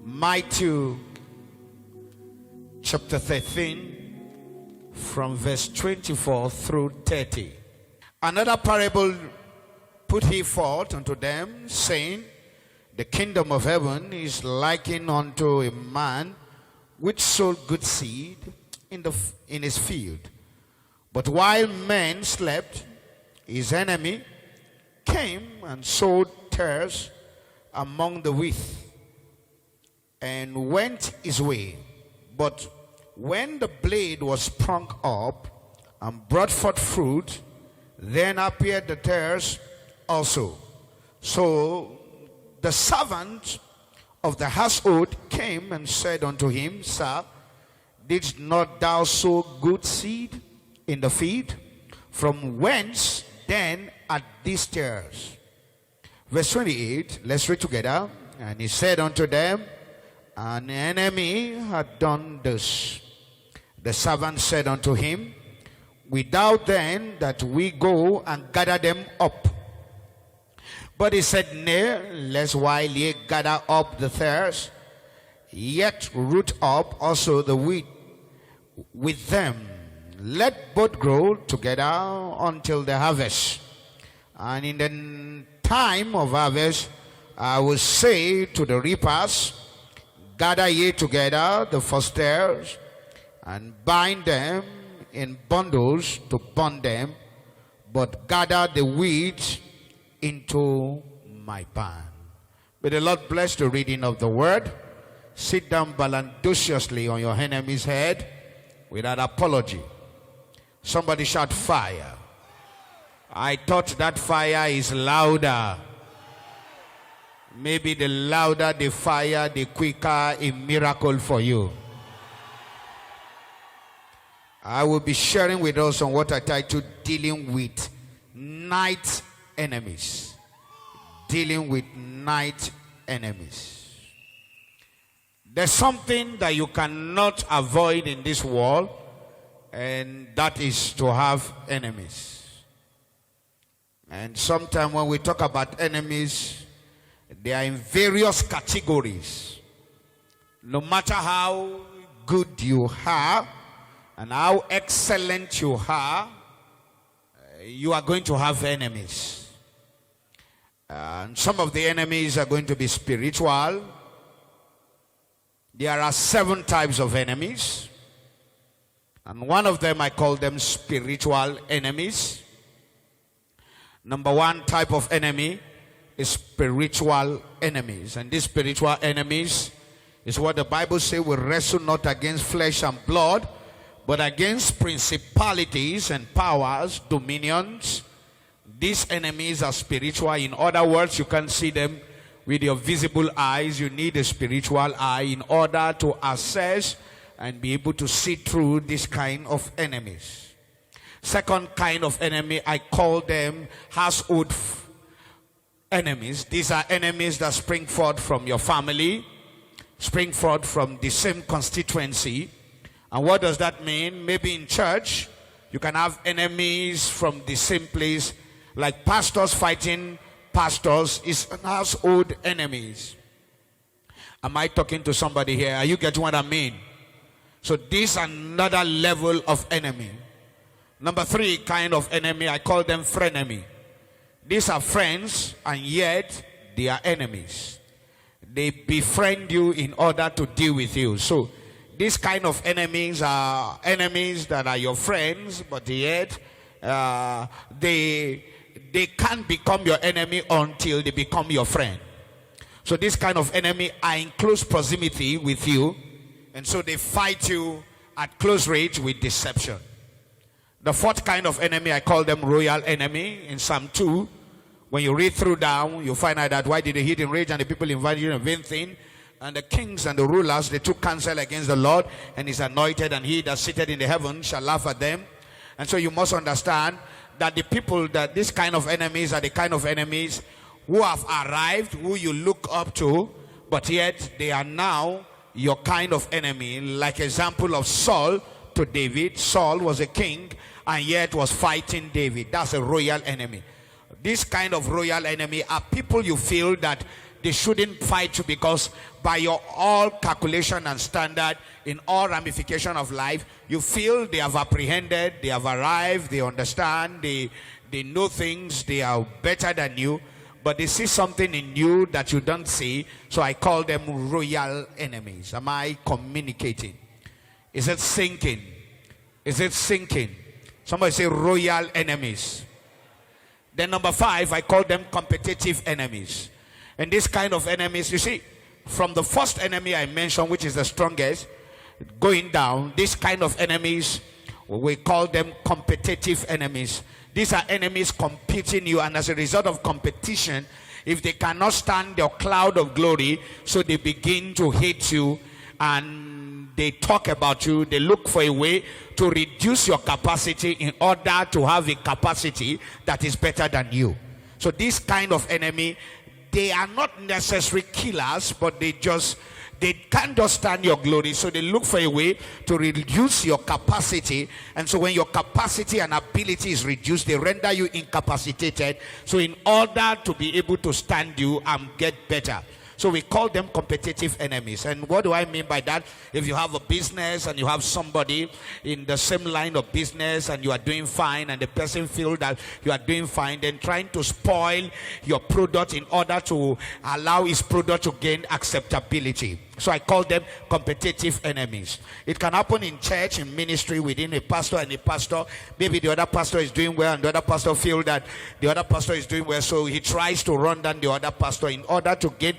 Matthew chapter 13 from verse 24 through 30. Another parable put he forth unto them, saying, the kingdom of heaven is likened unto a man which sowed good seed in his field. But while men slept, his enemy came and sowed tares among the wheat, and went his way. But when the blade was sprung up and brought forth fruit, then appeared the tares also. So the servant of the household came and said unto him, Sir, didst not thou sow good seed in the field? From whence then are these tares? Verse 28, let's read together. And he said unto them, an enemy had done this. The servant said unto him, without then that we go and gather them up. But he said, nay, lest while ye gather up the tares, yet root up also the wheat with them. Let both grow together until the harvest. And in the time of harvest, I will say to the reapers, gather ye together the first tares, and bind them in bundles to burn them, but gather the wheat into my barn. May the Lord bless the reading of the word. Sit down maliciously on your enemy's head without apology. Somebody shout fire. I thought that fire is louder. Maybe the louder the fire, the quicker a miracle for you. I will be sharing with us on what I titled Dealing with Night Enemies. Dealing with night enemies. There's something that you cannot avoid in this world, and that is to have enemies. And sometimes when we talk about enemies, they are in various categories. No matter how good you are and how excellent you are going to have enemies. And some of the enemies are going to be spiritual. There are 7 types of enemies. And one of them, I call them spiritual enemies. Number 1 type of enemy is spiritual enemies. And these spiritual enemies is what the Bible says, we wrestle not against flesh and blood, but against principalities and powers, dominions. These enemies are spiritual. In other words, you can't see them with your visible eyes. You need a spiritual eye in order to assess and be able to see through this kind of enemies. Second kind of enemy, I call them household enemies. These are enemies that spring forth from your family, spring forth from the same constituency. And what does that mean? Maybe in church, you can have enemies from the same place, like pastors fighting pastors is household enemies. Am I talking to somebody here? Are you getting what I mean? So this is another level of enemy. Number 3 kind of enemy, I call them frenemy. These are friends, and yet they are enemies. They befriend you in order to deal with you. So these kind of enemies are enemies that are your friends, but yet they can't become your enemy until they become your friend. So this kind of enemy are in close proximity with you, and so they fight you at close range with deception. The 4th kind of enemy, I call them royal enemy. In Psalm 2, when you read through down, you find out that why did the heat and rage and the people invited you in a vain thing? And the kings and the rulers, they took counsel against the Lord and his anointed, and he that sitteth in the heaven shall laugh at them. And so you must understand that the people, that this kind of enemies are the kind of enemies who have arrived, who you look up to, but yet they are now your kind of enemy. Like example of Saul to David. Saul was a king and yet was fighting David. That's a royal enemy. This kind of royal enemy are people you feel that they shouldn't fight you, because by your all calculation and standard, in all ramification of life, you feel they have apprehended, they have arrived, they understand, they know things, they are better than you, but they see something in you that you don't see. So I call them royal enemies. Am I communicating? Is it sinking? Is it sinking? Somebody say royal enemies. Then number 5, I call them competitive enemies. And this kind of enemies, you see, from the first enemy I mentioned, which is the strongest, going down, this kind of enemies, we call them competitive enemies. These are enemies competing you, and as a result of competition, if they cannot stand your cloud of glory, so they begin to hate you, and they talk about you. They look for a way to reduce your capacity in order to have a capacity that is better than you. So this kind of enemy, they are not necessary killers, but they can't just stand your glory, so they look for a way to reduce your capacity. And so when your capacity and ability is reduced, they render you incapacitated, so in order to be able to stand you and get better. So we call them competitive enemies. And what do I mean by that? If you have a business and you have somebody in the same line of business and you are doing fine, and the person feels that you are doing fine, then trying to spoil your product in order to allow his product to gain acceptability. So I call them competitive enemies. It can happen in church, in ministry, within a pastor and a pastor. Maybe the other pastor is doing well and the other pastor feels that the other pastor is doing well, so he tries to run down the other pastor in order to gain